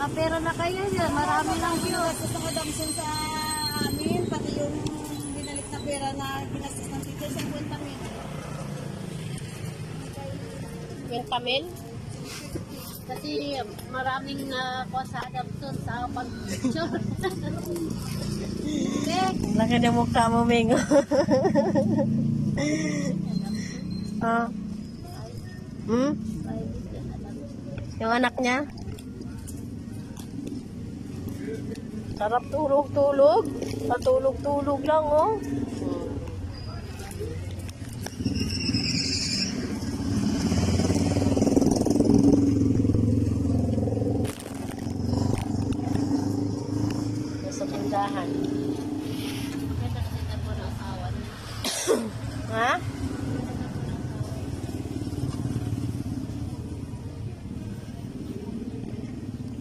Nakapera na kayo dyan. Marami lang views. Ginastos ng adamson sa amin, pati yung binalik na pera na ginastos ng teacher sa 50 mil. 20 mil? Kasi maraming kuha sa adoption sa pag-picture. Laki na mukha mo, Mingo. Ah. Hmm? Yung anak niya? Sarap tulog-tulog. Patulog-tulog lang, oh. Nasa tindahan.